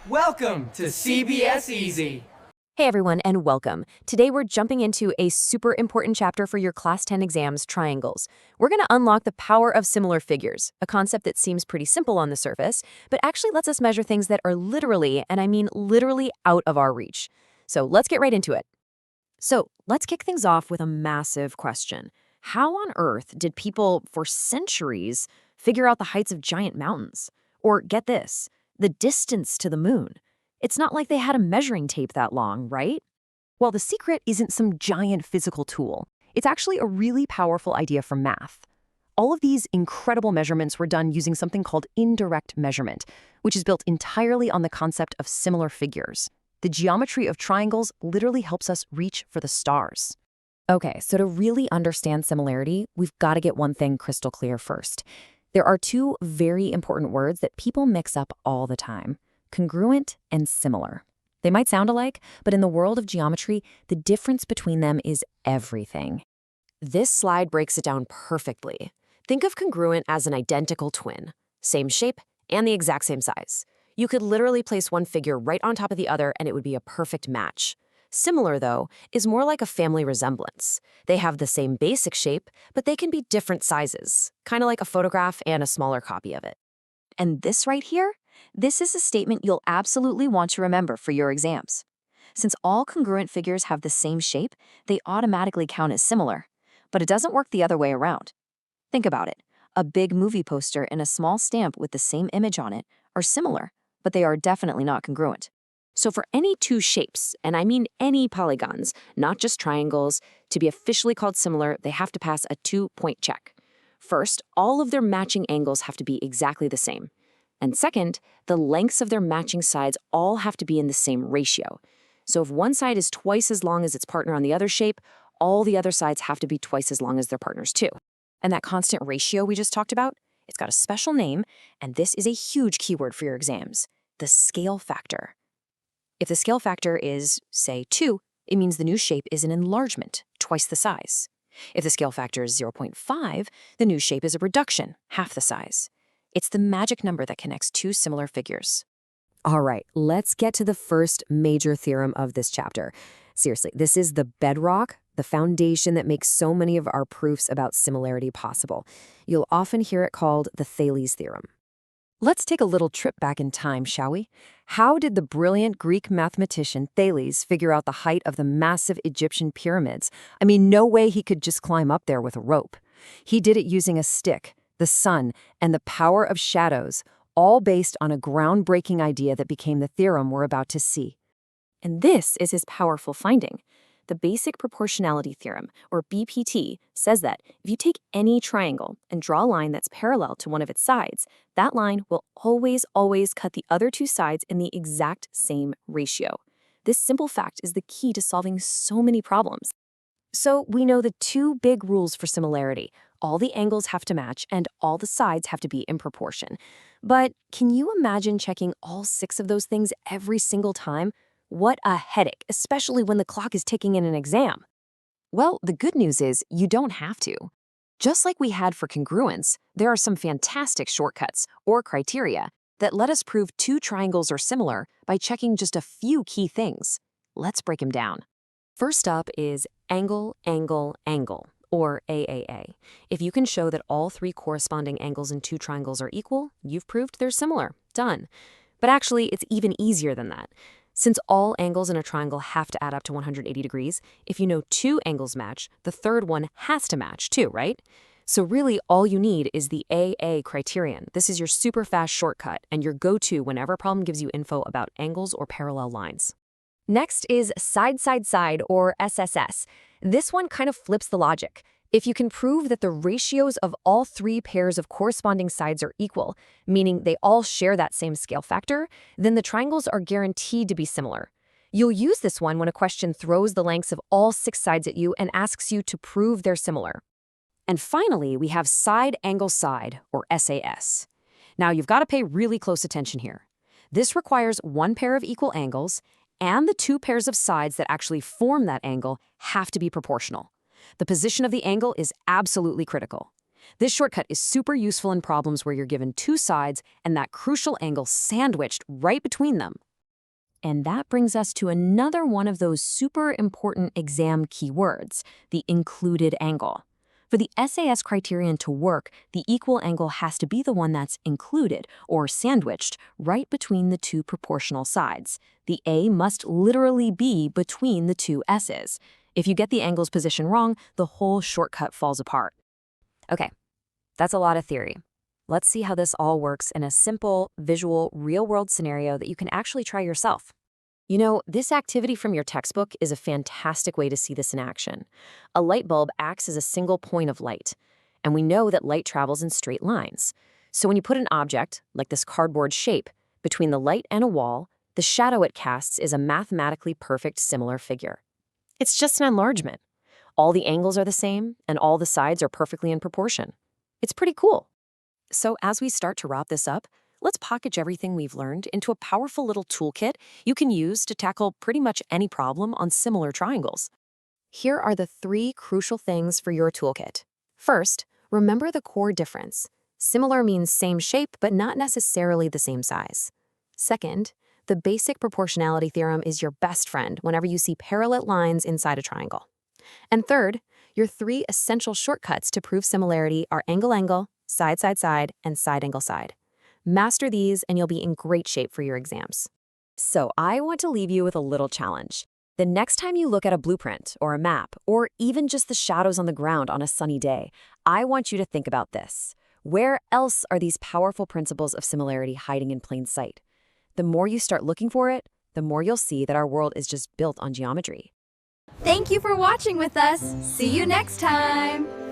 Welcome to CBS Easy. Hey everyone, and welcome. Today we're jumping into a super important chapter for your Class 10 exams, triangles. We're going to unlock the power of similar figures, a concept that seems pretty simple on the surface, but actually lets us measure things that are literally, and I mean literally, out of our reach. So let's get right into it. So let's kick things off with a massive question. How on earth did people, for centuries, figure out the heights of giant mountains? Or get this, the distance to the moon? It's not like they had a measuring tape that long, right? Well, the secret isn't some giant physical tool. It's actually a really powerful idea from math. All of these incredible measurements were done using something called indirect measurement, which is built entirely on the concept of similar figures. The geometry of triangles literally helps us reach for the stars. Okay, so to really understand similarity, we've got to get one thing crystal clear first. There are two very important words that people mix up all the time: congruent and similar. They might sound alike, but in the world of geometry, the difference between them is everything. This slide breaks it down perfectly. Think of congruent as an identical twin, same shape and the exact same size. You could literally place one figure right on top of the other and it would be a perfect match. Similar, though, is more like a family resemblance. They have the same basic shape, but they can be different sizes, kind of like a photograph and a smaller copy of it. And this right here? This is a statement you'll absolutely want to remember for your exams. Since all congruent figures have the same shape, they automatically count as similar. But it doesn't work the other way around. Think about it. A big movie poster and a small stamp with the same image on it are similar, but they are definitely not congruent. So for any two shapes, and I mean any polygons, not just triangles, to be officially called similar, they have to pass a 2-point check. First, all of their matching angles have to be exactly the same. And second, the lengths of their matching sides all have to be in the same ratio. So if one side is twice as long as its partner on the other shape, all the other sides have to be twice as long as their partners too. And that constant ratio we just talked about, it's got a special name, and this is a huge keyword for your exams: the scale factor. If the scale factor is, say, 2, it means the new shape is an enlargement, twice the size. If the scale factor is 0.5, the new shape is a reduction, half the size. It's the magic number that connects two similar figures. All right, let's get to the first major theorem of this chapter. Seriously, this is the bedrock, the foundation that makes so many of our proofs about similarity possible. You'll often hear it called the Thales theorem. Let's take a little trip back in time, shall we? How did the brilliant Greek mathematician Thales figure out the height of the massive Egyptian pyramids? I mean, no way he could just climb up there with a rope. He did it using a stick, the sun, and the power of shadows, all based on a groundbreaking idea that became the theorem we're about to see. And this is his powerful finding. The basic proportionality theorem, or BPT, says that if you take any triangle and draw a line that's parallel to one of its sides, that line will always cut the other two sides in the exact same ratio. This simple fact is the key to solving so many problems. So we know the two big rules for similarity: all the angles have to match and all the sides have to be in proportion. But can you imagine checking all 6 of those things every single time? What a headache, especially when the clock is ticking in an exam. Well, the good news is you don't have to. Just like we had for congruence, there are some fantastic shortcuts, or criteria, that let us prove two triangles are similar by checking just a few key things. Let's break them down. First up is angle, angle, angle, or AAA. If you can show that all 3 corresponding angles in two triangles are equal, you've proved they're similar. Done. But actually, it's even easier than that. Since all angles in a triangle have to add up to 180 degrees, if you know 2 angles match, the third one has to match too, right? So really, all you need is the AA criterion. This is your super fast shortcut and your go-to whenever a problem gives you info about angles or parallel lines. Next is side, side, side, or SSS. This one kind of flips the logic. If you can prove that the ratios of all 3 pairs of corresponding sides are equal, meaning they all share that same scale factor, then the triangles are guaranteed to be similar. You'll use this one when a question throws the lengths of all 6 sides at you and asks you to prove they're similar. And finally, we have side, angle, side, or SAS. Now, you've got to pay really close attention here. This requires 1 pair of equal angles, and the 2 pairs of sides that actually form that angle have to be proportional. The position of the angle is absolutely critical. This shortcut is super useful in problems where you're given 2 sides and that crucial angle sandwiched right between them. And that brings us to another one of those super important exam keywords, the included angle. For the SAS criterion to work, the equal angle has to be the one that's included, or sandwiched, right between the two proportional sides. The A must literally be between the two S's. If you get the angle's position wrong, the whole shortcut falls apart. Okay, that's a lot of theory. Let's see how this all works in a simple, visual, real-world scenario that you can actually try yourself. You know, this activity from your textbook is a fantastic way to see this in action. A light bulb acts as a single point of light, and we know that light travels in straight lines. So when you put an object, like this cardboard shape, between the light and a wall, the shadow it casts is a mathematically perfect similar figure. It's just an enlargement. All the angles are the same, and all the sides are perfectly in proportion. It's pretty cool. So as we start to wrap this up, let's package everything we've learned into a powerful little toolkit you can use to tackle pretty much any problem on similar triangles. Here are the 3 crucial things for your toolkit. First, remember the core difference. Similar means same shape, but not necessarily the same size. Second, the basic proportionality theorem is your best friend whenever you see parallel lines inside a triangle. And third, your 3 essential shortcuts to prove similarity are angle-angle, side-side-side, and side-angle-side. Master these and you'll be in great shape for your exams. So I want to leave you with a little challenge. The next time you look at a blueprint or a map, or even just the shadows on the ground on a sunny day, I want you to think about this. Where else are these powerful principles of similarity hiding in plain sight? The more you start looking for it, the more you'll see that our world is just built on geometry. Thank you for watching with us. See you next time.